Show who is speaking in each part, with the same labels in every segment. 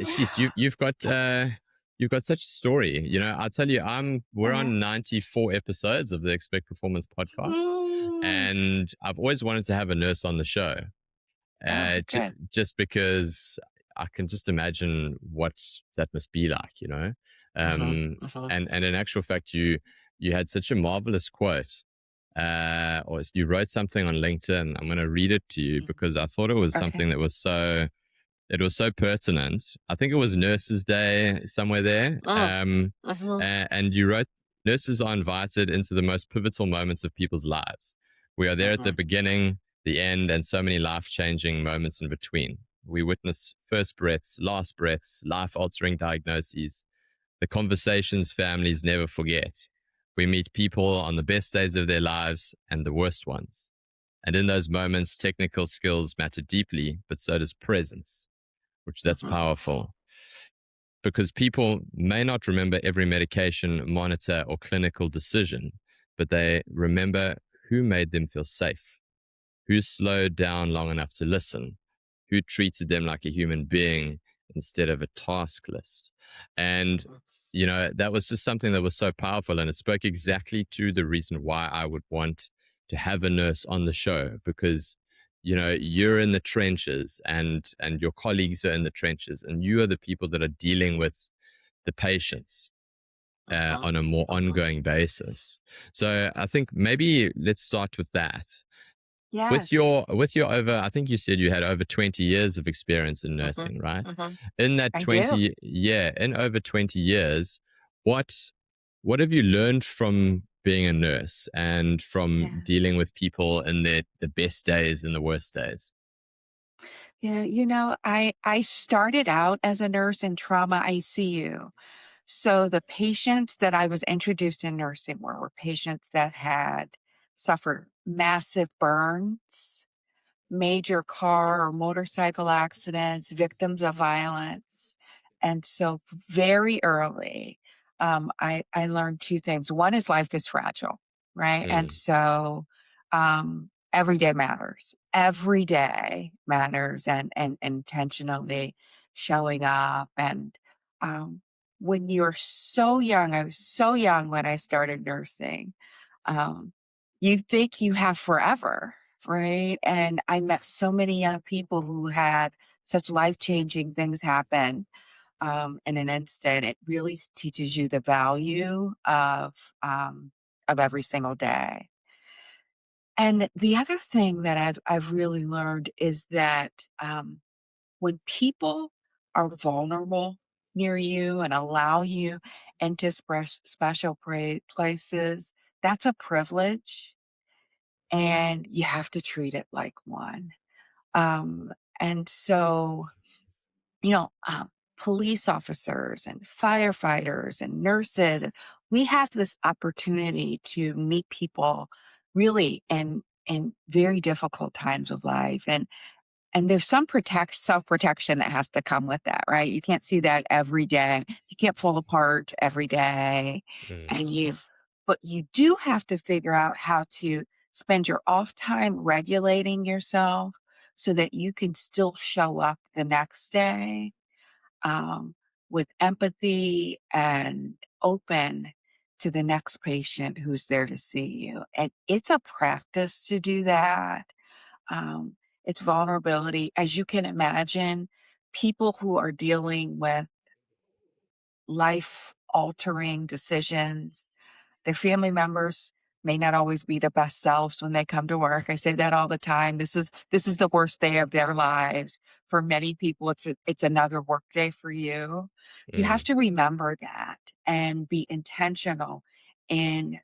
Speaker 1: She's you've got such a story. You know, I'll tell you, we're
Speaker 2: Uh,
Speaker 1: on 94 episodes of the Expect Performance podcast,
Speaker 2: mm,
Speaker 1: and I've always wanted to have a nurse on the show,
Speaker 2: oh, good.
Speaker 1: just because I can just imagine what that must be like. You know,
Speaker 2: Hmm.
Speaker 1: um,
Speaker 2: Hmm.
Speaker 1: and in actual fact, you had such a marvelous quote. Or you wrote something on LinkedIn. I'm going to read it to you because I thought it was
Speaker 2: Okay.
Speaker 1: something that was so pertinent. I think it was Nurses Day somewhere there.
Speaker 2: Mm. Hmm.
Speaker 1: And you wrote, nurses are invited into the most pivotal moments of people's lives. We are there at the
Speaker 2: Hmm.
Speaker 1: beginning, the end, and so many life changing moments in between. We witness first breaths, last breaths, life altering diagnoses, the conversations families never forget. We meet people on the best days of their lives and the worst ones. And in those moments, technical skills matter deeply, but so does presence, which that's
Speaker 2: Hmm.
Speaker 1: powerful because people may not remember every medication, monitor, or clinical decision, but they remember who made them feel safe, who slowed down long enough to listen, who treated them like a human being instead of a task list. And, you know, that was just something that was so powerful. And it spoke exactly to the reason why I would want to have a nurse on the show because you're in the trenches and your colleagues are in the trenches and you are the people that are dealing with the patients
Speaker 2: Hmm.
Speaker 1: on a more
Speaker 2: Hmm.
Speaker 1: ongoing basis. So I think maybe let's start with that. with
Speaker 2: Yes.
Speaker 1: your with your over, I think you said you had over 20 years of experience in
Speaker 2: Hmm.
Speaker 1: nursing, right?
Speaker 2: Hmm.
Speaker 1: In that
Speaker 2: I do.
Speaker 1: 20, yeah, in over 20 years, what what have you learned from being a nurse and from
Speaker 2: Yeah.
Speaker 1: dealing with people in the best days and the worst days?
Speaker 2: Yeah. I started out as a nurse in trauma ICU. So the patients that I was introduced in nursing were patients that had suffered massive burns, major car or motorcycle accidents, victims of violence. And so very early, I learned two things. One is life is fragile, right? And
Speaker 1: Mm,
Speaker 2: so every day matters. Every day matters and intentionally showing up. And um, when you're so young, I was so young when I started nursing. Um, you think you have forever, right? And I met so many young people who had such life-changing things happen in an instant. It really teaches you the value of every single day. And the other thing that I've really learned is that when people are vulnerable near you and allow you into special places, that's a privilege, and you have to treat it like one. Um, and so, you know, um, police officers and firefighters and nurses, and we have this opportunity to meet people really in very difficult times of life. And there's some self-protection that has to come with that, right? You can't see that every day. You can't fall apart every day.
Speaker 1: mm.
Speaker 2: And but you do have to figure out how to spend your off time regulating yourself so that you can still show up the next day um, with empathy and open to the next patient who's there to see you. And it's a practice to do that. um, it's vulnerability. As you can imagine, people who are dealing with life altering decisions, their family members may not always be the best selves when they come to work. I say that all the time. This is the worst day of their lives. For many people, it's another work day for you. You have
Speaker 1: Mm.
Speaker 2: to remember that and be intentional in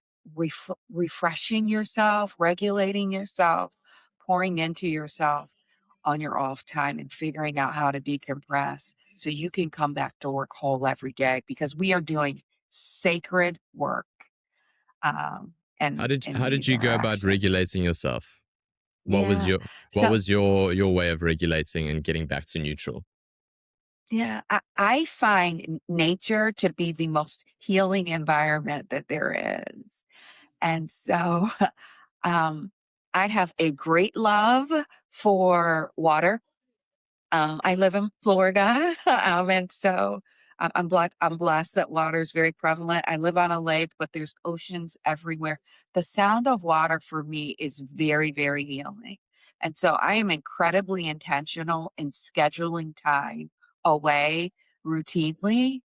Speaker 2: refreshing yourself, regulating yourself, pouring into yourself on your off time and figuring out how to decompress so you can come back to work whole every day because we are doing sacred work in
Speaker 1: How did
Speaker 2: these
Speaker 1: you go about
Speaker 2: interactions.
Speaker 1: regulating yourself? What was
Speaker 2: Yeah.
Speaker 1: your what
Speaker 2: So,
Speaker 1: was your way of regulating and getting back to neutral?
Speaker 2: yeah, I find nature to be the most healing environment that there is. And so, um, I have a great love for water. I live in Florida, and so I'm blessed that water is very prevalent. I live on a lake, but there's oceans everywhere. The sound of water for me is very, very healing. And so I am incredibly intentional in scheduling time away routinely.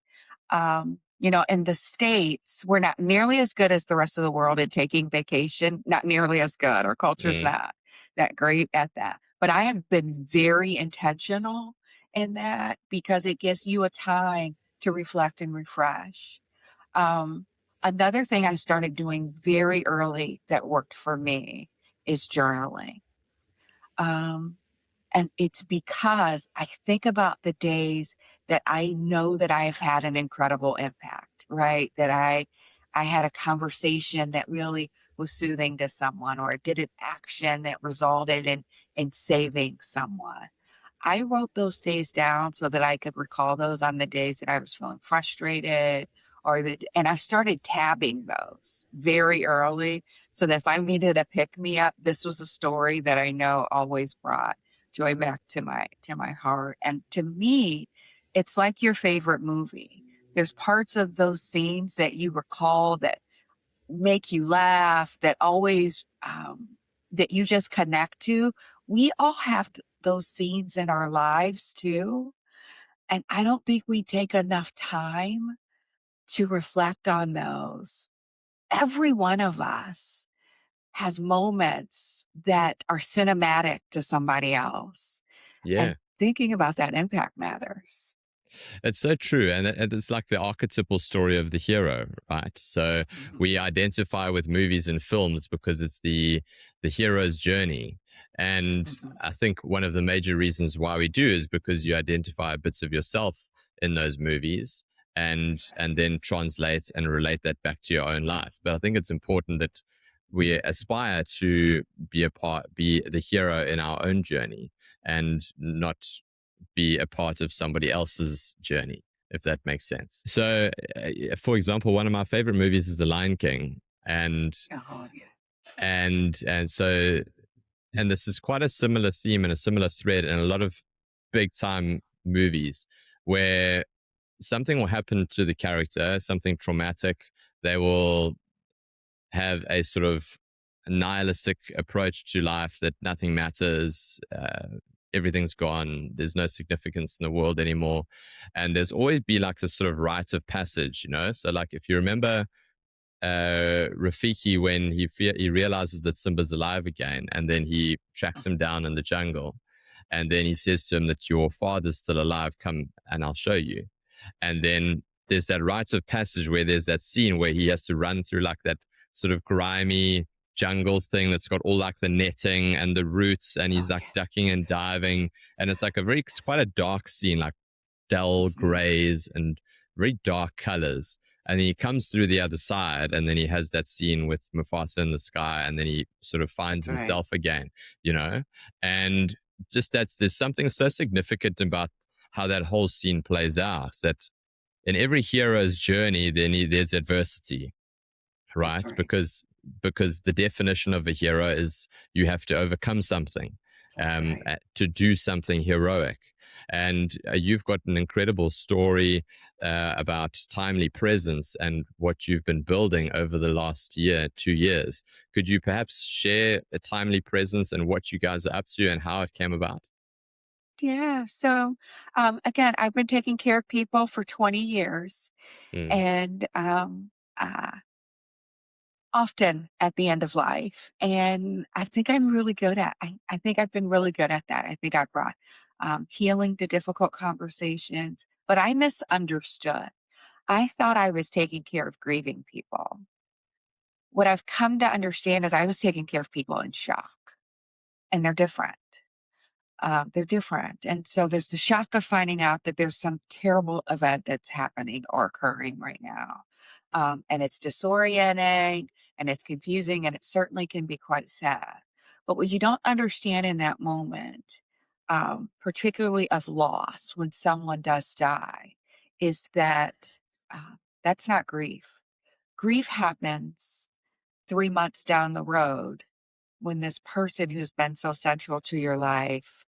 Speaker 2: In the States, we're not nearly as good as the rest of the world at taking vacation, not nearly as good. Our culture's
Speaker 1: Mm,
Speaker 2: not that great at that. But I have been very intentional in that because it gives you a time to reflect and refresh. Um, Another thing I started doing very early that worked for me is journaling. Um, and it's because I think about the days that I know that I have had an incredible impact, right? That I had a conversation that really was soothing to someone, or did an action that resulted in saving someone. I wrote those days down so that I could recall those on the days that I was feeling frustrated, and I started tabbing those very early so that if I needed a pick me up, this was a story that I know always brought joy back to my heart. And to me, it's like your favorite movie. There's parts of those scenes that you recall that make you laugh, that always that you just connect to. We all have those scenes in our lives too. And I don't think we take enough time to reflect on those. Every one of us has moments that are cinematic to somebody else.
Speaker 1: yeah.
Speaker 2: And thinking about that impact matters.
Speaker 1: It's so true. And it's like the archetypal story of the hero, right? So
Speaker 2: Mhm,
Speaker 1: we identify with movies and films because it's the hero's journey. And
Speaker 2: mhm.
Speaker 1: I think one of the major reasons why we do is because you identify bits of yourself in those movies and
Speaker 2: That's right.
Speaker 1: and then translate and relate that back to your own life. But I think it's important that we aspire to be the hero in our own journey and not be a part of somebody else's journey, if that makes sense. So, for example, one of my favorite movies is The Lion King, and
Speaker 2: Oh, yeah.
Speaker 1: and so and this is quite a similar theme and a similar thread in a lot of big time movies where something will happen to the character, something traumatic. They will have a sort of nihilistic approach to life that nothing matters, everything's gone, there's no significance in the world anymore. And there's always be like this sort of rite of passage, you know? So, like, if you remember Rafiki when he realizes that Simba's alive again, and then he tracks him down in the jungle, and then he says to him that your father's still alive. Come and I'll show you. And then there's that rite of passage where there's that scene where he has to run through like that sort of grimy jungle thing that's got all like the netting and the roots, and he's
Speaker 2: Oh,
Speaker 1: like
Speaker 2: yeah.
Speaker 1: ducking and diving, and it's like it's quite a dark scene, like dull
Speaker 2: Mhm.
Speaker 1: grays and very dark colors. And then he comes through the other side, and then he has that scene with Mufasa in the sky, and then he sort of finds
Speaker 2: That's right.
Speaker 1: himself again, you know? And just there's something so significant about how that whole scene plays out, that in every hero's journey, there's adversity,
Speaker 2: That's
Speaker 1: right?
Speaker 2: right.
Speaker 1: Because the definition of a hero is you have to overcome something,
Speaker 2: That's right.
Speaker 1: to do something heroic. And you've got an incredible story about timely presence and what you've been building over the last year, 2 years. Could you perhaps share a timely presence and what you guys are up to and how it came about?
Speaker 2: Yeah. So, again, I've been taking care of people for 20 years,
Speaker 1: Mm,
Speaker 2: and often at the end of life. And I think I think I've been really good at that. I think I brought healing to difficult conversations, but I misunderstood. I thought I was taking care of grieving people. What I've come to understand is I was taking care of people in shock, and they're different. They're different. And so there's the shock of finding out that there's some terrible event that's happening or occurring right now. And it's disorienting and it's confusing and it certainly can be quite sad. But what you don't understand in that moment, particularly of loss when someone does die, is that that's not grief. Grief happens 3 months down the road when this person who's been so central to your life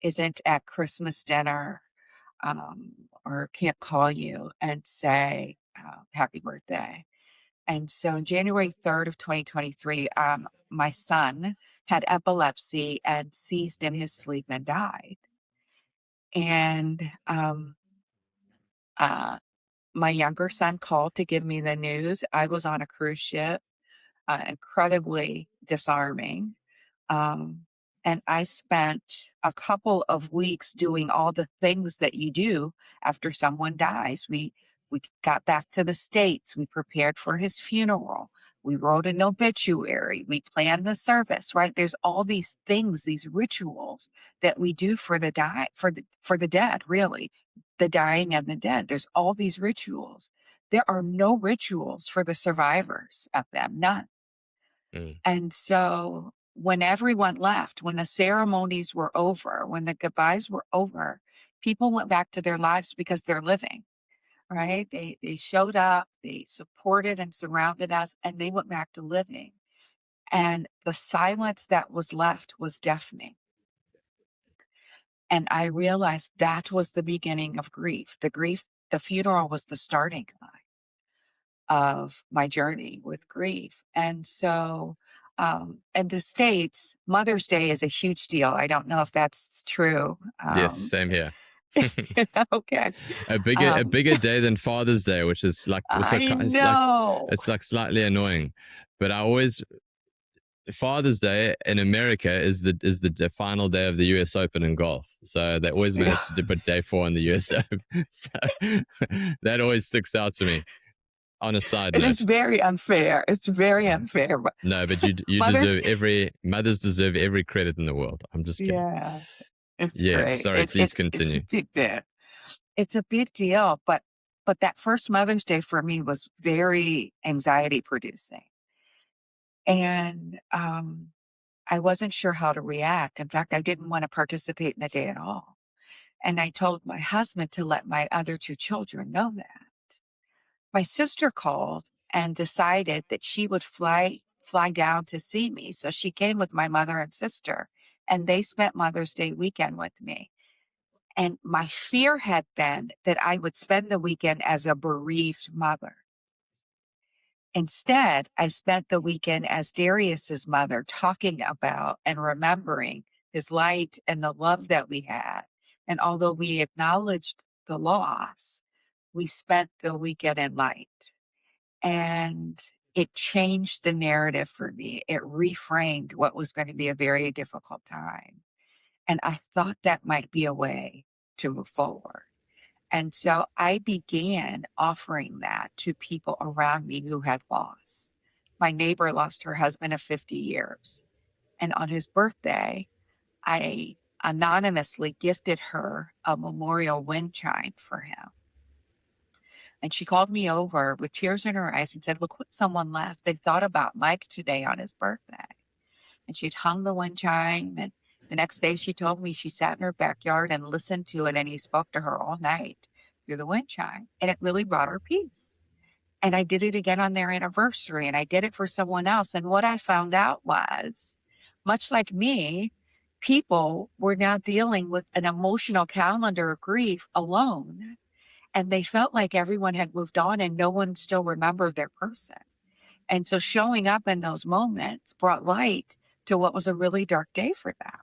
Speaker 2: isn't at Christmas dinner, um, or can't call you and say, happy birthday. And so on January 3rd of 2023, my son had epilepsy and seized in his sleep and died. And uh, my younger son called to give me the news. I was on a cruise ship, incredibly disarming. Um, and I spent a couple of weeks doing all the things that you do after someone dies. We got back to the States. We prepared for his funeral. We wrote an obituary. We planned the service, right? There's all these things, these rituals that we do for the for the dead, really. The dying and the dead. There's all these rituals. There are no rituals for the survivors of them, none.
Speaker 1: Mm.
Speaker 2: And so when everyone left, when the ceremonies were over, when the goodbyes were over, people went back to their lives because they're living, right? They showed up, they supported and surrounded us, and they went back to living. And the silence that was left was deafening. And I realized that was the beginning of grief. The funeral was the starting line of my journey with grief. And so, in the States, Mother's Day is a huge deal. I don't know if that's true.
Speaker 1: Yes, same here.
Speaker 2: Okay.
Speaker 1: A
Speaker 2: Um,
Speaker 1: bigger day than Father's Day, which is like also
Speaker 2: I know.
Speaker 1: it's like slightly annoying. But I always Father's Day in America is the final day of the U.S. Open in golf. So they always
Speaker 2: Yeah.
Speaker 1: manage to put day 4 in the U.S. Open. So that always sticks out to me. On a side
Speaker 2: It is
Speaker 1: note,
Speaker 2: very unfair. It's very unfair. But
Speaker 1: no, but you
Speaker 2: Mother's
Speaker 1: deserve mothers deserve every credit in the world. I'm just kidding.
Speaker 2: Yeah, it's
Speaker 1: Yeah,
Speaker 2: great.
Speaker 1: sorry. Please
Speaker 2: It's a
Speaker 1: continue.
Speaker 2: big deal. It's a big deal, but that first Mother's Day for me was very anxiety producing. And I wasn't sure how to react. In fact, I didn't want to participate in the day at all. And I told my husband to let my other two children know that. My sister called and decided that she would fly down to see me. So she came with my mother and sister, and they spent Mother's Day weekend with me. And my fear had been that I would spend the weekend as a bereaved mother. Instead, I spent the weekend as Darius's mother, talking about and remembering his light and the love that we had. And although we acknowledged the loss, we spent the weekend in light. And it changed the narrative for me. It reframed what was going to be a very difficult time. And I thought that might be a way to move forward. And so I began offering that to people around me who had lost. My neighbor lost her husband of 50 years. And on his birthday, I anonymously gifted her a memorial wind chime for him. And she called me over with tears in her eyes and said, "Look what someone left. They thought about Mike today on his birthday." And she'd hung the wind chime. And the next day she told me she sat in her backyard and listened to it. And he spoke to her all night through the wind chime. And it really brought her peace. And I did it again on their anniversary. And I did it for someone else. And what I found out was, much like me, people were now dealing with an emotional calendar of grief alone. And they felt like everyone had moved on and no one still remembered their person. And so showing up in those moments brought light to what was a really dark day for them.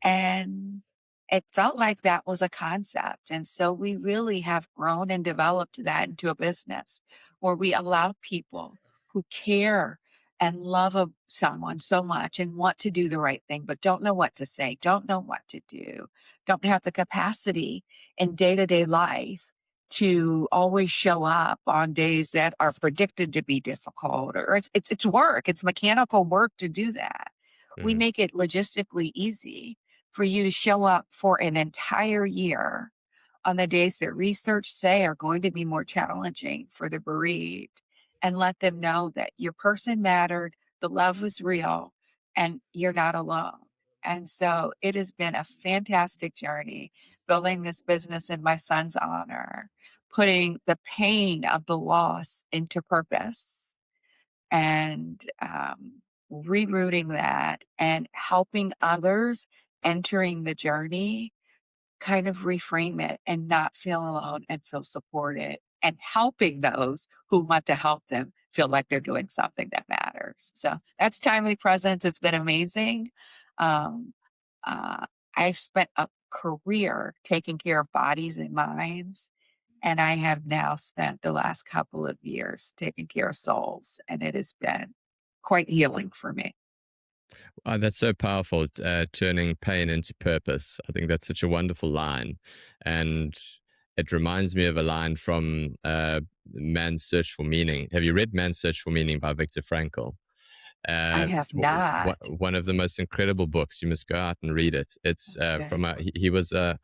Speaker 2: And it felt like that was a concept. And so we really have grown and developed that into a business where we allow people who care and love someone so much and want to do the right thing, but don't know what to say, don't know what to do, don't have the capacity in day to day life to always show up on days that are predicted to be difficult, or it's work, it's mechanical work to do that. We
Speaker 1: Mm.
Speaker 2: make it logistically easy for you to show up for an entire year on the days that research say are going to be more challenging for the bereaved, and let them know that your person mattered, the love was real, and you're not alone. And so it has been a fantastic journey building this business in my son's honor, putting the pain of the loss into purpose, and rerouting that and helping others entering the journey kind of reframe it and not feel alone and feel supported and helping those who want to help them feel like they're doing something that matters. So that's timely presence. It's been amazing. Um, uh, I've spent a career taking care of bodies and minds, and I have now spent the last couple of years taking care of souls, and it has been quite healing for me.
Speaker 1: That's so powerful, turning pain into purpose. I think that's such a wonderful line. And it reminds me of a line from Man's Search for Meaning. Have you read Man's Search for Meaning by Viktor Frankl?
Speaker 2: I have not.
Speaker 1: One of the most incredible books. You must go out and read it. It's from
Speaker 2: Okay.
Speaker 1: he was a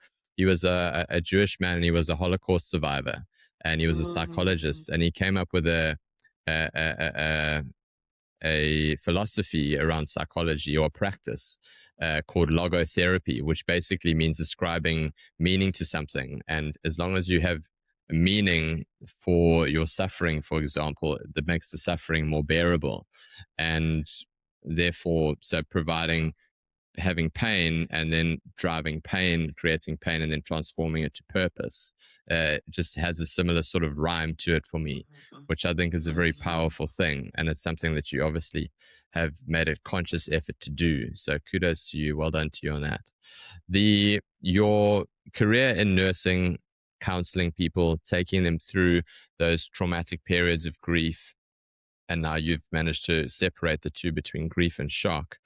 Speaker 1: Jewish man, and he was a Holocaust survivor, and he was a
Speaker 2: Mm,
Speaker 1: psychologist, and he came up with a, a, a, a philosophy around psychology or practice called logotherapy, which basically means ascribing meaning to something. And as long as you have meaning for your suffering, for example, that makes the suffering more bearable. And therefore, so providing having pain and then driving pain, creating pain, and then transforming it to purpose. Just has a similar sort of rhyme to it for me,
Speaker 2: mhm,
Speaker 1: which I think is a very
Speaker 2: mhm.
Speaker 1: powerful thing. And it's something that you obviously have made a conscious effort to do. So kudos to you. Well done to you on that. Your career in nursing, counseling people, taking them through those traumatic periods of grief, and now you've managed to separate the two between grief and shock.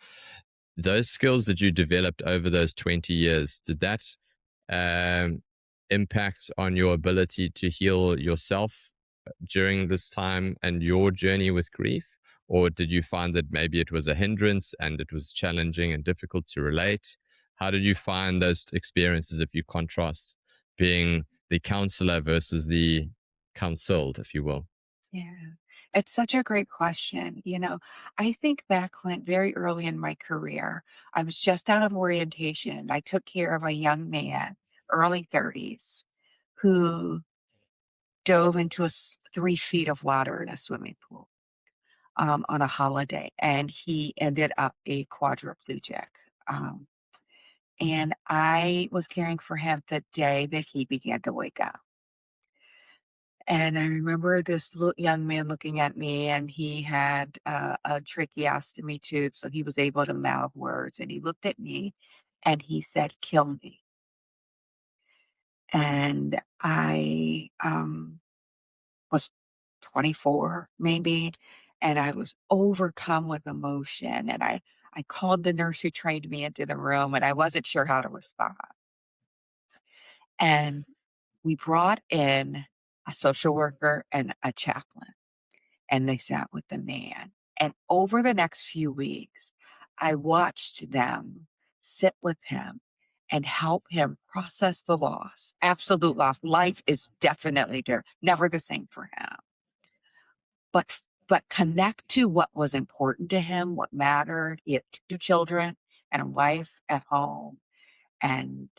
Speaker 1: Those skills that you developed over those 20 years, did that um, impact on your ability to heal yourself during this time and your journey with grief? Or did you find that maybe it was a hindrance and it was challenging and difficult to relate? How did you find those experiences if you contrast being the counselor versus the counseled, if you will?
Speaker 2: Yeah. It's such a great question. I think back, Clint, very early in my career, I was just out of orientation. I took care of a young man, early 30s, who dove into 3 feet of water in a swimming pool on a holiday, and he ended up a quadriplegic. Um, and I was caring for him the day that he began to wake up. And I remember this young man looking at me, and he had a tracheostomy tube, so he was able to mouth words. And he looked at me and he said, "Kill me." And I was 24, maybe, and I was overcome with emotion. And I called the nurse who trained me into the room, and I wasn't sure how to respond. And we brought in a social worker and a chaplain, and they sat with the man. And over the next few weeks, I watched them sit with him and help him process the loss, absolute loss. Life is definitely never the same for him. But connect to what was important to him, what mattered. He had 2 children and a wife at home, and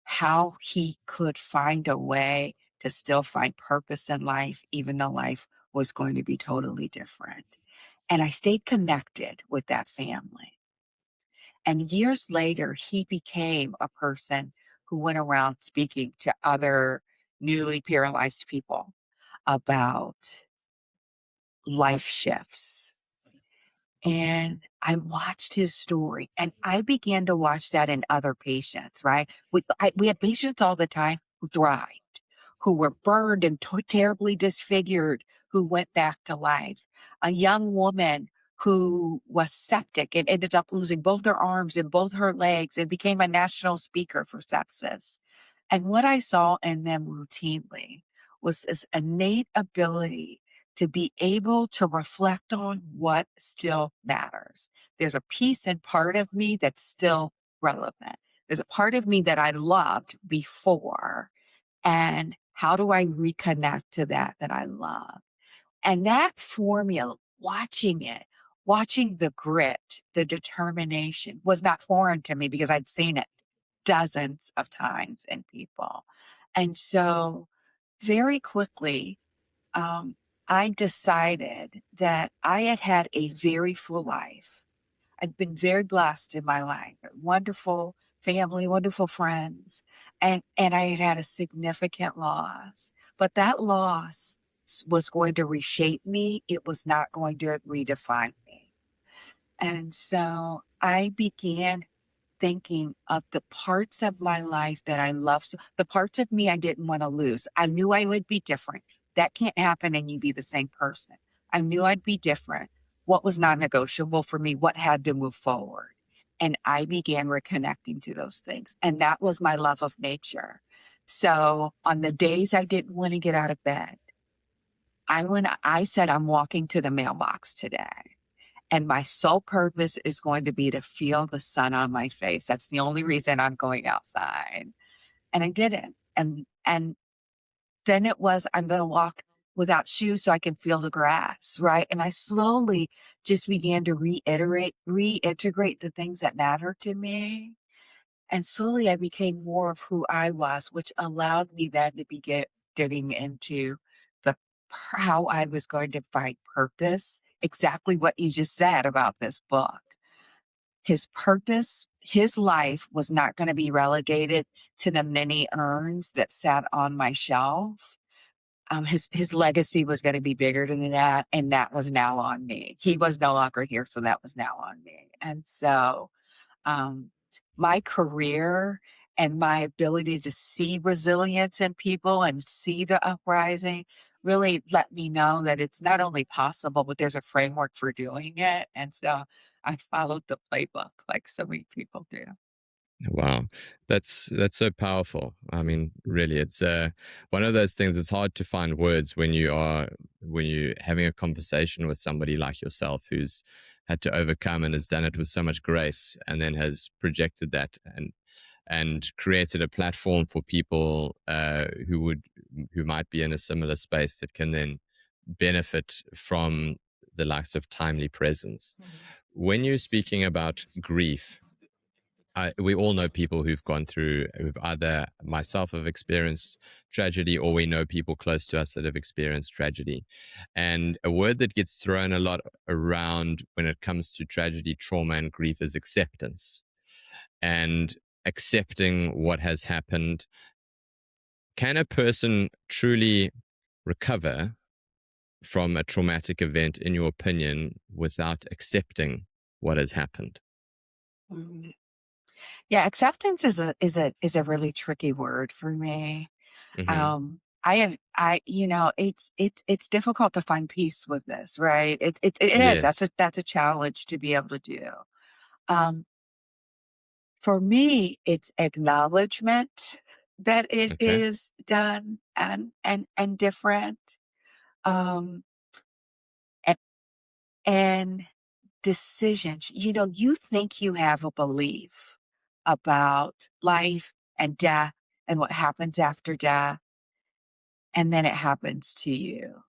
Speaker 2: how he could find a way to still find purpose in life, even though life was going to be totally different. And I stayed connected with that family. And years later, he became a person who went around speaking to other newly paralyzed people about life shifts. And I watched his story, and I began to watch that in other patients, right? We had patients all the time who thrived, who were burned and terribly disfigured, who went back to life. A young woman who was septic and ended up losing both her arms and both her legs and became a national speaker for sepsis. And what I saw in them routinely was this innate ability to be able to reflect on what still matters. There's a piece and part of me that's still relevant. There's a part of me that I loved before. And how do I reconnect to that I love? And that formula, watching the grit, the determination was not foreign to me because I'd seen it dozens of times in people. And so very quickly, um, I decided that I had had a very full life. I'd been very blessed in my life, a wonderful family, wonderful friends, and I had had a significant loss. But that loss was going to reshape me. It was not going to redefine me. And so I began thinking of the parts of my life that I love, so the parts of me I didn't want to lose. I knew I would be different. That can't happen and you be the same person. I knew I'd be different. What was non-negotiable for me? What had to move forward? And I began reconnecting to those things. And that was my love of nature. So on the days I didn't want to get out of bed, I said, I'm walking to the mailbox today. And my sole purpose is going to be to feel the sun on my face. That's the only reason I'm going outside. And I didn't. And then it was, I'm going to walk without shoes so I can feel the grass, right? And I slowly just began to reintegrate the things that matter to me. And slowly I became more of who I was, which allowed me then to getting into the how I was going to find purpose. Exactly what you just said about this book. His purpose, his life was not going to be relegated to the many urns that sat on my shelf. His legacy was going to be bigger than that, and that was now on me. He was no longer here, so that was now on me. And so um, my career and my ability to see resilience in people and see the uprising really let me know that it's not only possible, but there's a framework for doing it. And so I followed the playbook like so many people do.
Speaker 1: Wow, that's so powerful. I mean, really, it's one of those things. It's hard to find words when you're having a conversation with somebody like yourself who's had to overcome and has done it with so much grace, and then has projected that and created a platform for people who might be in a similar space that can then benefit from the likes of timely presence. When you're speaking about grief, we all know people who've gone through, who've either myself have experienced tragedy, or we know people close to us that have experienced tragedy. And a word that gets thrown a lot around when it comes to tragedy, trauma, and grief is acceptance. And accepting what has happened. Can a person truly recover from a traumatic event, in your opinion, without accepting what has happened?
Speaker 2: Mhm. Yeah, acceptance is a really tricky word for me.
Speaker 1: Hmm.
Speaker 2: I have I you know, it's difficult to find peace with this, right? It is.
Speaker 1: Yes.
Speaker 2: That's a challenge to be able to do. Um, for me, it's acknowledgement that it
Speaker 1: Okay.
Speaker 2: is done and different. Um, and, and decisions. You think you have a belief about life and death and what happens after death, and then it happens to you.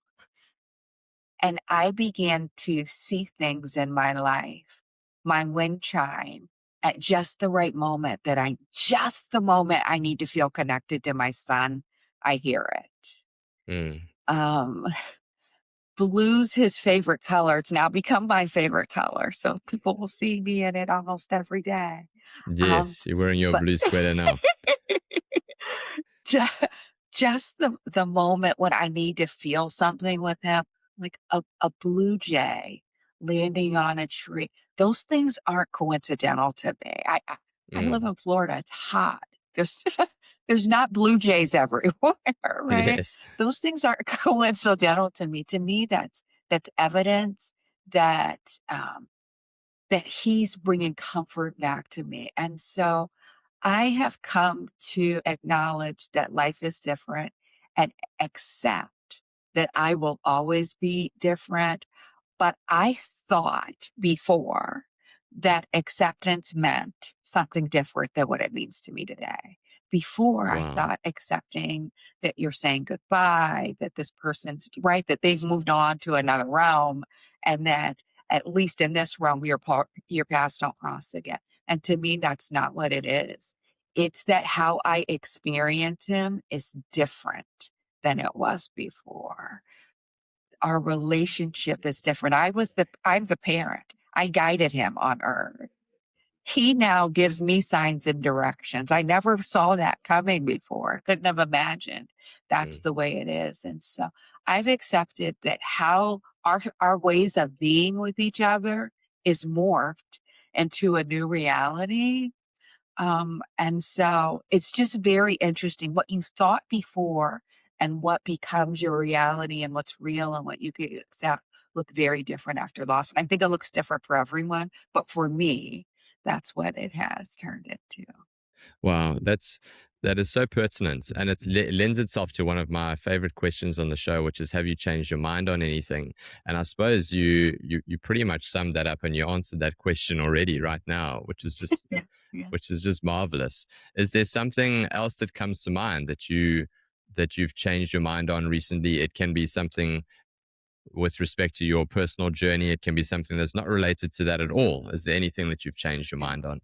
Speaker 2: And I began to see things in my life, my wind chime at just the right moment just the moment I need to feel connected to my son, I hear it.
Speaker 1: Mm.
Speaker 2: Um, blue's his favorite color. It's now become my favorite color. So people will see me in it almost every day. Um,
Speaker 1: Yes, you're wearing your
Speaker 2: but
Speaker 1: blue sweater now.
Speaker 2: Ju just the moment when I need to feel something with him, like a blue jay landing on a tree, those things aren't coincidental to me. I live
Speaker 1: Mm.
Speaker 2: in Florida, it's hot. There's there's not blue jays everywhere, right?
Speaker 1: Yes.
Speaker 2: Those things aren't coincidental to me. To me, that's evidence that, that he's bringing comfort back to me, and so I have come to acknowledge that life is different and accept that I will always be different. But I thought before that acceptance meant something different than what it means to me today. Before, I
Speaker 1: Wow.
Speaker 2: thought accepting that you're saying goodbye, that this person's right, that they've moved on to another realm, and that at least in this realm, your paths don't cross again. And to me, that's not what it is. It's that how I experience him is different than it was before. Our relationship is different. I'm the parent. I guided him on earth. he now gives me signs and directions. I never saw that coming before. Couldn't have imagined that's
Speaker 1: Mm,
Speaker 2: the way it is. And so I've accepted that how our ways of being with each other is morphed into a new reality. And so it's just very interesting what you thought before and what becomes your reality and what's real and what you could accept look very different after loss. And I think it looks different for everyone, but for me, that's what it has turned into.
Speaker 1: wow, that is so pertinent, and it lends itself to one of my favorite questions on the show, which is, "Have you changed your mind on anything?" And I suppose you pretty much summed that up, and you answered that question already right now,
Speaker 2: Yeah. Yeah.
Speaker 1: which is just marvelous. Is there something else that comes to mind that you've changed your mind on recently? It can be something with respect to your personal journey. It can be something that's not related to that at all. Is there anything that you've changed your mind on?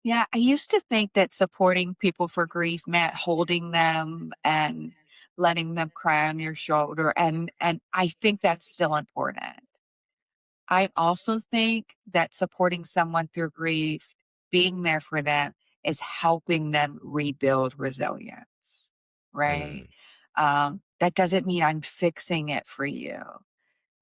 Speaker 2: Yeah, I used to think that supporting people for grief meant holding them and letting them cry on your shoulder, and I think that's still important. I also think that supporting someone through grief, being there for them, is helping them rebuild resilience, right?
Speaker 1: Mm,
Speaker 2: That doesn't mean I'm fixing it for you.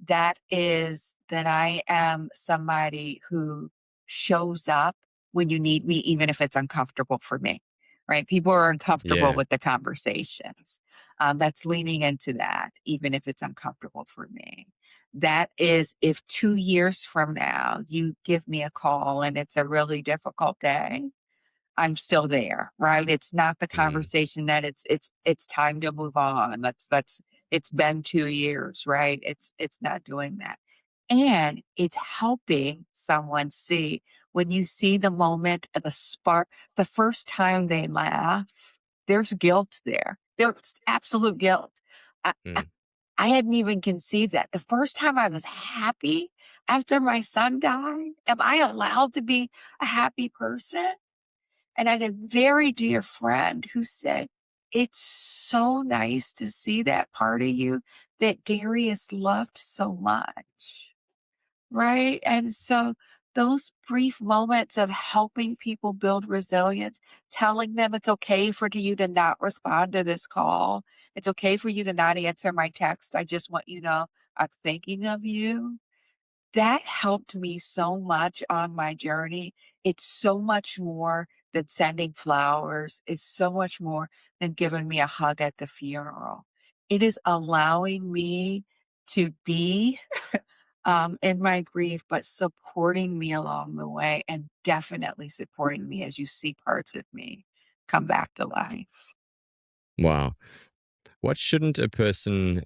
Speaker 2: That is that I am somebody who shows up when you need me, even if it's uncomfortable for me, right? People are uncomfortable
Speaker 1: yeah.
Speaker 2: with the conversations. That's leaning into that, even if it's uncomfortable for me. That is if 2 years from now you give me a call and it's a really difficult day, I'm still there, right? It's not the
Speaker 1: Mm,
Speaker 2: conversation that it's time to move on. That's it's been 2 years, right? It's not doing that. And it's helping someone see when you see the moment of the spark, the first time they laugh, there's guilt there. There's absolute guilt. I, I
Speaker 1: mm.
Speaker 2: I hadn't even conceived that. The first time I was happy after my son died, am I allowed to be a happy person? And I had a very dear friend who said, "It's so nice to see that part of you that Darius loved so much." Right? And so those brief moments of helping people build resilience, telling them it's okay for you to not respond to this call. It's okay for you to not answer my text. I just want you to know I'm thinking of you. That helped me so much on my journey. It's so much more than sending flowers. It's so much more than giving me a hug at the funeral. It is allowing me to be in my grief, but supporting me along the way and definitely supporting me as you see parts of me come back to life.
Speaker 1: Wow. What shouldn't a person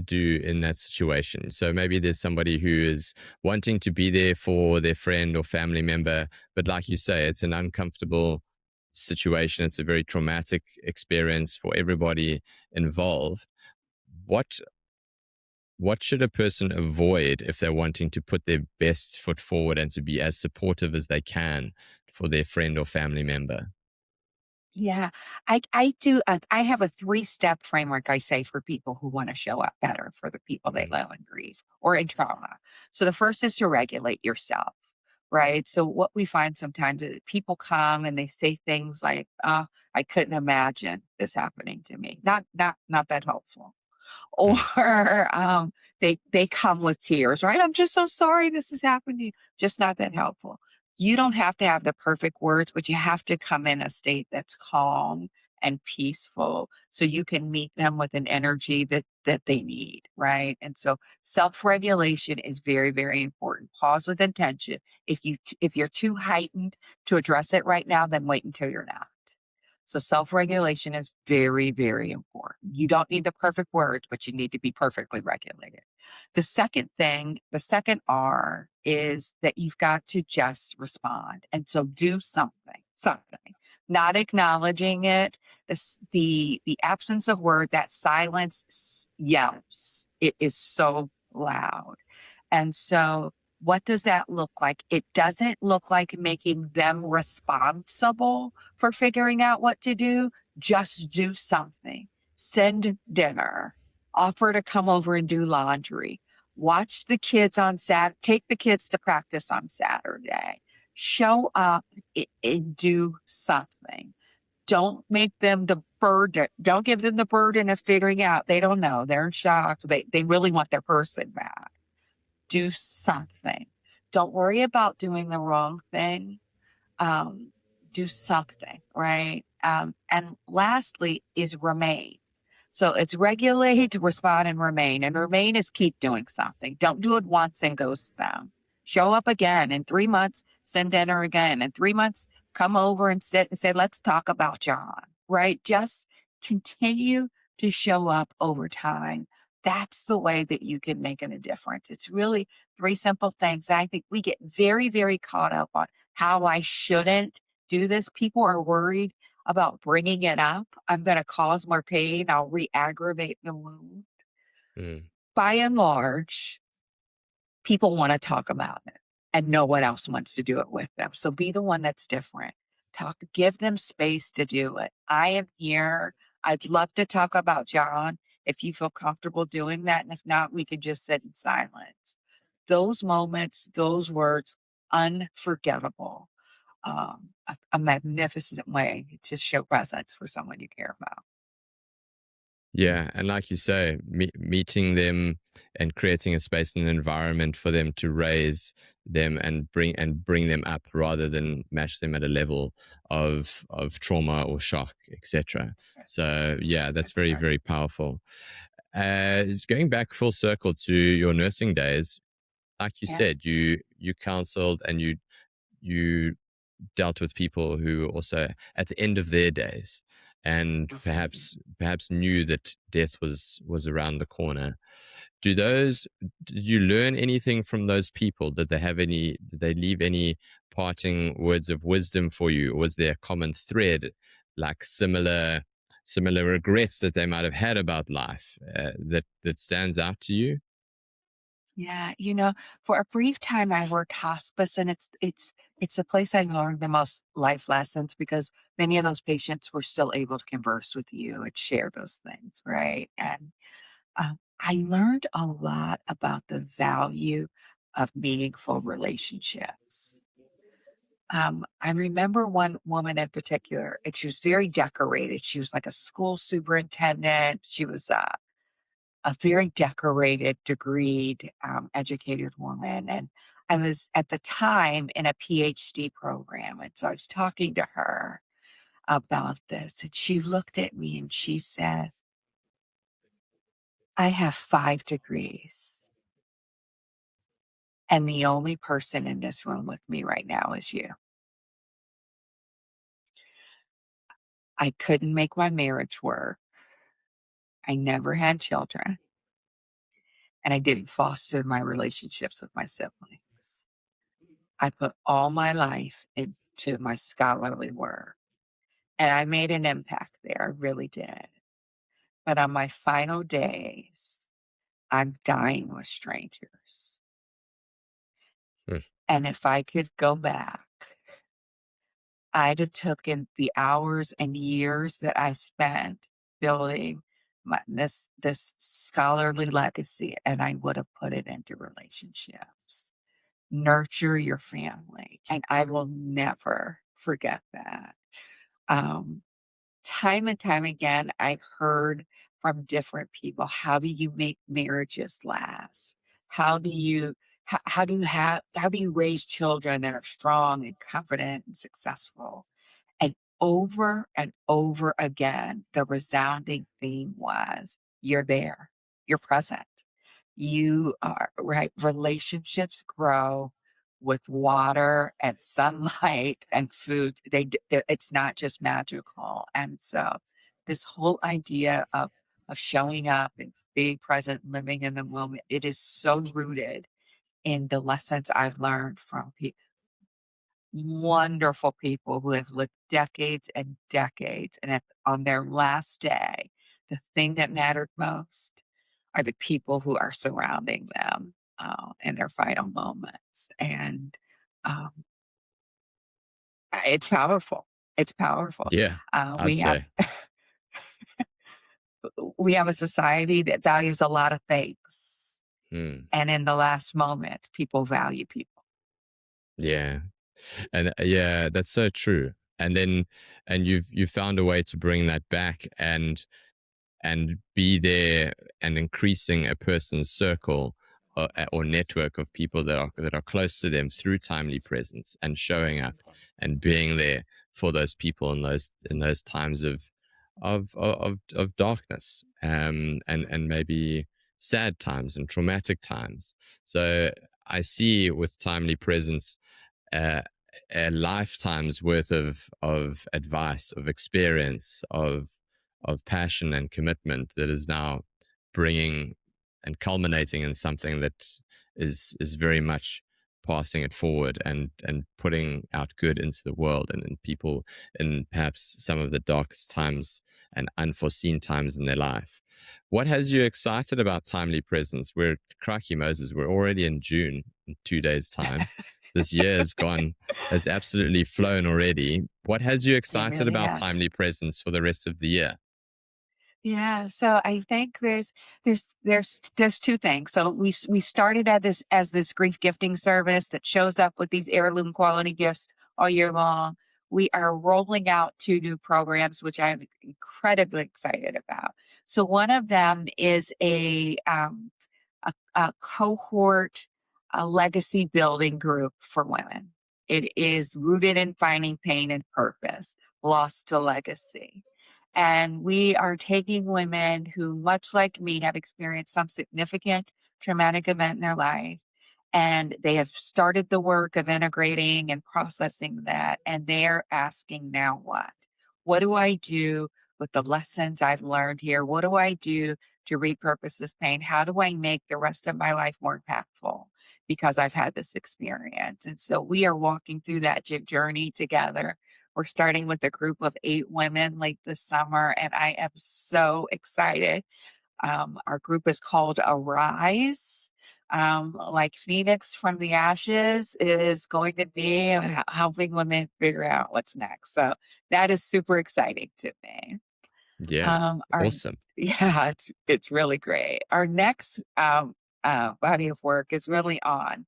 Speaker 1: do in that situation? So maybe there's somebody who is wanting to be there for their friend or family member, but like you say, it's an uncomfortable situation. It's a very traumatic experience for everybody involved. What what should a person avoid if they're wanting to put their best foot forward and to be as supportive as they can for their friend or family member?
Speaker 2: Yeah, I do. I have a 3-step framework I say for people who want to show up better for the people they
Speaker 1: Mm,
Speaker 2: love in grief or in trauma. So the first is to regulate yourself, right? So what we find sometimes is people come and they say things like, I couldn't imagine this happening to me." Not that helpful. Or,
Speaker 1: mm,
Speaker 2: they come with tears, right? "I'm just so sorry this has happened to you." Just not that helpful. You don't have to have the perfect words, but you have to come in a state that's calm and peaceful so you can meet them with an energy that they need, right? And so self-regulation is very, very important. Pause with intention. If you're too heightened to address it right now, then wait until you're not. So self-regulation is very, very important. You don't need the perfect words, but you need to be perfectly regulated. The second R is that you've got to just respond. And so do something, not acknowledging it. The absence of word, that silence yelps. It is so loud. And so what does that look like? It doesn't look like making them responsible for figuring out what to do. Just do something. Send dinner. Offer to come over and do laundry. Watch the kids on Sat. Take the kids to practice on Saturday. Show up and do something. Don't make them the burden. Don't give them the burden of figuring out. They don't know. They're in shock. They really want their person back. Do something. Don't worry about doing the wrong thing. um, do something, right? And lastly is remain. So it's regulate, respond, and remain. And remain is keep doing something. Don't do it once and ghost them. Show up again in 3 months, send dinner again. In 3 months, come over and sit and say, let's talk about John, right? Just continue to show up over time. That's the way that you can make a difference. It's really three simple things. I think we get very, very caught up on how I shouldn't do this. People are worried about bringing it up. I'm going to cause more pain. I'll re aggravate the wound.
Speaker 1: Mm.
Speaker 2: By and large, people want to talk about it and no one else wants to do it with them. So be the one that's different. Give them space to do it. I am here. I'd love to talk about John if you feel comfortable doing that. And if not, we can just sit in silence. Those moments, those words, unforgettable. A magnificent way to show presence for someone you care about.
Speaker 1: Yeah, and like you say, meeting them and creating a space and an environment for them to raise them and bring them up rather than match them at a level of trauma or shock, etc.
Speaker 2: Right.
Speaker 1: So yeah, that's
Speaker 2: That's
Speaker 1: very,
Speaker 2: right.
Speaker 1: very powerful. Going back full circle to your nursing days, like you
Speaker 2: Yeah.
Speaker 1: said, you counseled and you dealt with people who also at the end of their days and
Speaker 2: Mhm.
Speaker 1: perhaps knew that death was around the corner. Do those Did you learn anything from those people? Did they leave any parting words of wisdom for you? Or was there a common thread, like similar regrets that they might have had about life, that stands out to you?
Speaker 2: Yeah, for a brief time I worked hospice, and it's a place I learned the most life lessons because many of those patients were still able to converse with you and share those things, right? And I learned a lot about the value of meaningful relationships. I remember one woman in particular, and she was very decorated. She was like a school superintendent. She was a very decorated, degreed, educated woman. And I was at the time in a PhD program. And so I was talking to her about this. And she looked at me and she said, I have 5 degrees. And the only person in this room with me right now is you. I couldn't make my marriage work. I never had children. And I didn't foster my relationships with my siblings. I put all my life into my scholarly work. And I made an impact there, I really did. But on my final days, I'm dying with strangers.
Speaker 1: Hmm.
Speaker 2: And if I could go back, I'd have taken the hours and years that I spent building this scholarly legacy, and I would have put it into relationships. Nurture your family, and I will never forget that. Um, Time and time again, I've heard from different people, how do you make marriages last? How do you raise children that are strong and confident and successful? And over again, the resounding theme was, you're there, you're present. You are right. Relationships grow with water and sunlight and food. It's not just magical. And so, this whole idea of showing up and being present, living in the moment, it is so rooted in the lessons I've learned from wonderful people who have lived decades and decades. And on their last day, the thing that mattered most are the people who are surrounding them in their final moments. And um, it's powerful. It's powerful.
Speaker 1: Yeah,
Speaker 2: Uh,
Speaker 1: I'd
Speaker 2: we have
Speaker 1: say.
Speaker 2: we have a society that values a lot of things,
Speaker 1: Hmm.
Speaker 2: and in the last moments, people value people.
Speaker 1: Yeah. And yeah, that's so true. And then, and you've found a way to bring that back and be there and increasing a person's circle or network of people that are close to them through timely presence and showing up and being there for those people in those times of darkness, and maybe sad times and traumatic times. So I see with timely presence uh, a lifetime's worth of advice, of experience, of passion and commitment that is now bringing and culminating in something that is very much passing it forward and putting out good into the world and people in perhaps some of the darkest times and unforeseen times in their life. What has you excited about timely presence? We're crikey Moses, we're already in June in 2 days' time. This year has absolutely flown already. What has you
Speaker 2: It
Speaker 1: excited
Speaker 2: really
Speaker 1: about
Speaker 2: has.
Speaker 1: timely presence for the rest of the year?
Speaker 2: Yeah, so I think there's two things. So we've started at this as this grief gifting service that shows up with these heirloom quality gifts all year long. We are rolling out two new programs, which I'm incredibly excited about. So one of them is a cohort, a legacy building group for women. It is rooted in finding pain and purpose, lost to legacy. And we are taking women who, much like me, have experienced some significant traumatic event in their life. And they have started the work of integrating and processing that. And they're asking, now what? What do I do with the lessons I've learned here? What do I do to repurpose this pain? How do I make the rest of my life more impactful because I've had this experience? And so we are walking through that journey together. We're starting with a group of 8 women late this summer, and I am so excited. Our group is called Arise. Like Phoenix from the ashes, it is going to be helping women figure out what's next. So that is super exciting to me.
Speaker 1: Yeah,
Speaker 2: Our
Speaker 1: awesome.
Speaker 2: Yeah, it's really great. Our next body of work is really on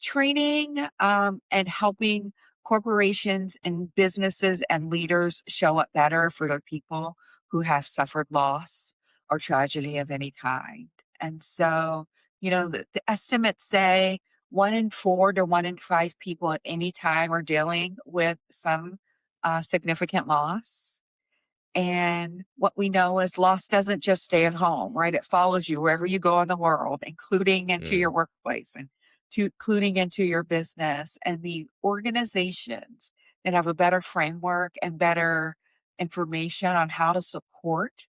Speaker 2: training and helping corporations and businesses and leaders show up better for their people who have suffered loss or tragedy of any kind. And so, the estimates say 1 in 4 to 1 in 5 people at any time are dealing with some significant loss. And what we know is loss doesn't just stay at home, right? It follows you wherever you go in the world, including into your
Speaker 1: Mm,
Speaker 2: workplace and including into your business. And the organizations that have a better framework and better information on how to support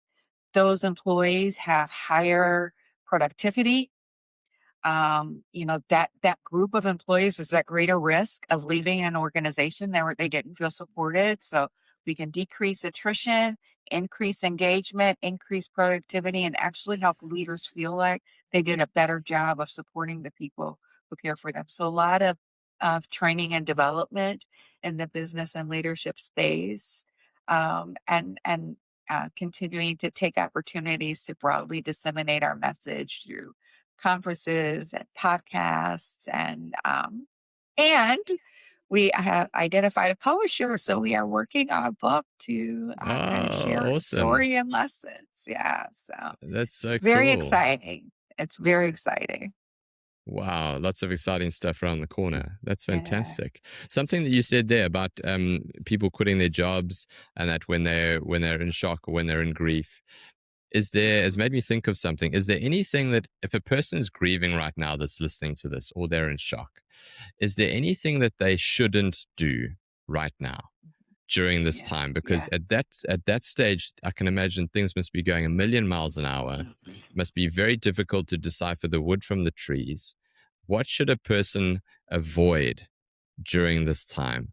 Speaker 2: those employees have higher productivity. That group of employees is at greater risk of leaving an organization where they didn't feel supported. So we can decrease attrition, increase engagement, increase productivity, and actually help leaders feel like they did a better job of supporting the people who care for them. So a lot of training and development in the business and leadership space, and continuing to take opportunities to broadly disseminate our message through conferences and podcasts, and we have identified a publisher, so we are working on a book to kind of
Speaker 1: oh,
Speaker 2: share
Speaker 1: awesome.
Speaker 2: story and lessons. Yeah, so
Speaker 1: That's
Speaker 2: it's
Speaker 1: so
Speaker 2: very
Speaker 1: cool.
Speaker 2: exciting. It's very exciting.
Speaker 1: Wow, lots of exciting stuff around the corner. That's
Speaker 2: Yeah.
Speaker 1: fantastic. Something that you said there about people quitting their jobs and that when they're in shock or when they're in grief, has made me think of something. Is there anything that if a person is grieving right now that's listening to this or they're in shock, is there anything that they shouldn't do right now during this
Speaker 2: Yeah.
Speaker 1: time? Because
Speaker 2: Yeah.
Speaker 1: at that stage, I can imagine things must be going a million miles an hour. It must be very difficult to decipher the wood from the trees. What should a person avoid during this time?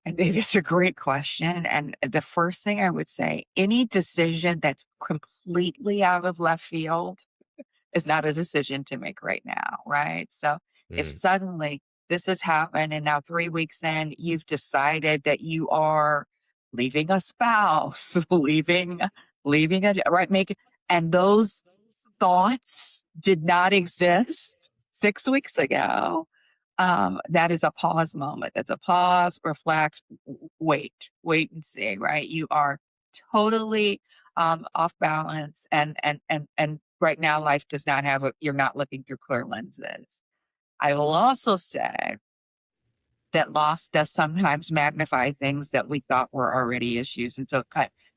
Speaker 2: I think it's a great question. And the first thing I would say, any decision that's completely out of left field is not a decision to make right now, right? So if
Speaker 1: Mm,
Speaker 2: suddenly this has happened and now 3 weeks in, you've decided that you are leaving a spouse, leaving a right, and those thoughts did not exist 6 weeks ago, that is a pause moment. That's a pause, reflect, wait and see, right? You are totally off balance, and right now life does not have you're not looking through clear lenses. I will also say that loss does sometimes magnify things that we thought were already issues. And so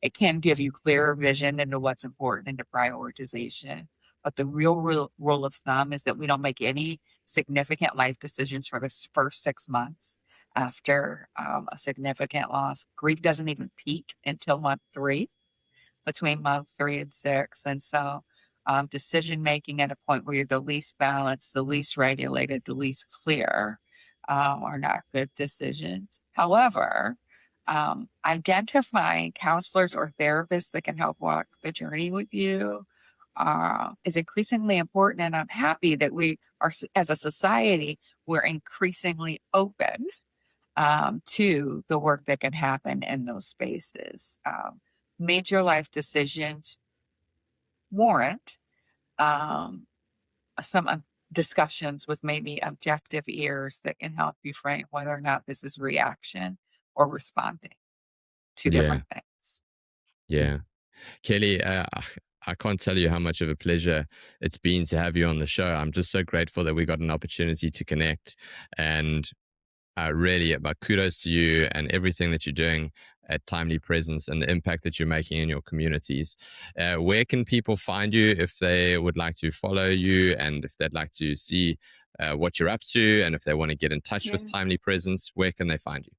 Speaker 2: it can give you clearer vision into what's important into prioritization. But the real rule of thumb is that we don't make any significant life decisions for the first 6 months after a significant loss. Grief doesn't even peak until month 3, between month 3 and 6. And so decision making at a point where you're the least balanced, the least regulated, the least clear are not good decisions. However, identifying counselors or therapists that can help walk the journey with you is increasingly important. And I'm happy that we are, as a society, we're increasingly open to the work that can happen in those spaces. Major life decisions warrant um, some discussions with maybe objective ears that can help you frame whether or not this is reaction or responding to
Speaker 1: Yeah.
Speaker 2: different things.
Speaker 1: Yeah. Kelly, I can't tell you how much of a pleasure it's been to have you on the show. I'm just so grateful that we got an opportunity to connect. And really, about kudos to you and everything that you're doing at Timely Presence and the impact that you're making in your communities. Where can people find you if they would like to follow you and if they'd like to see what you're up to and if they want to get in touch
Speaker 2: Yeah.
Speaker 1: with Timely Presence? Where can they find you?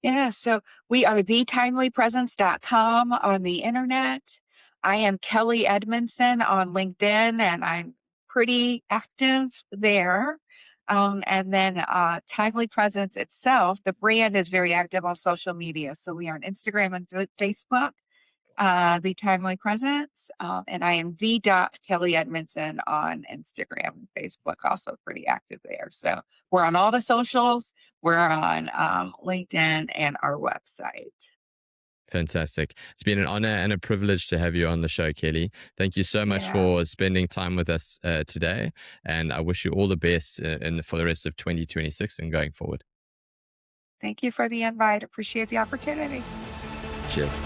Speaker 2: Yeah, so we are thetimelypresence.com on the internet. I am Kelly Edmondson on LinkedIn, and I'm pretty active there. And then Timely Presence itself, the brand is very active on social media. So we are on Instagram and Facebook, The Timely Presence. And I am the Kelly Edmondson on Instagram and Facebook, also pretty active there. So we're on all the socials. We're on LinkedIn and our website.
Speaker 1: Fantastic. It's been an honor and a privilege to have you on the show, Kelly. Thank you so much
Speaker 2: Yeah.
Speaker 1: for spending time with us today. And I wish you all the best for the rest of 2026 and going forward.
Speaker 2: Thank you for the invite. Appreciate the opportunity.
Speaker 1: Cheers.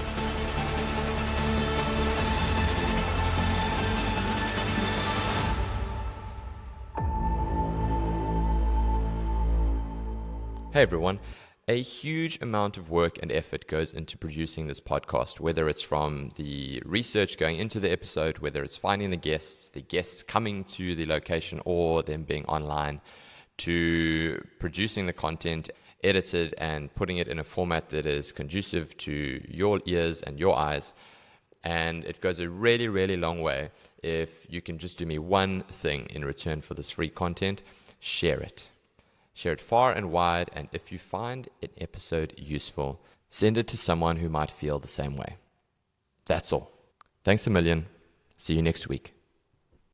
Speaker 1: Hey everyone. A huge amount of work and effort goes into producing this podcast, whether it's from the research going into the episode, whether it's finding the guests coming to the location or them being online, to producing the content, edited and putting it in a format that is conducive to your ears and your eyes. And it goes a really, really long way if you can just do me one thing in return for this free content: share it. Share it far and wide, and if you find an episode useful, send it to someone who might feel the same way. That's all. Thanks a million. See you next week.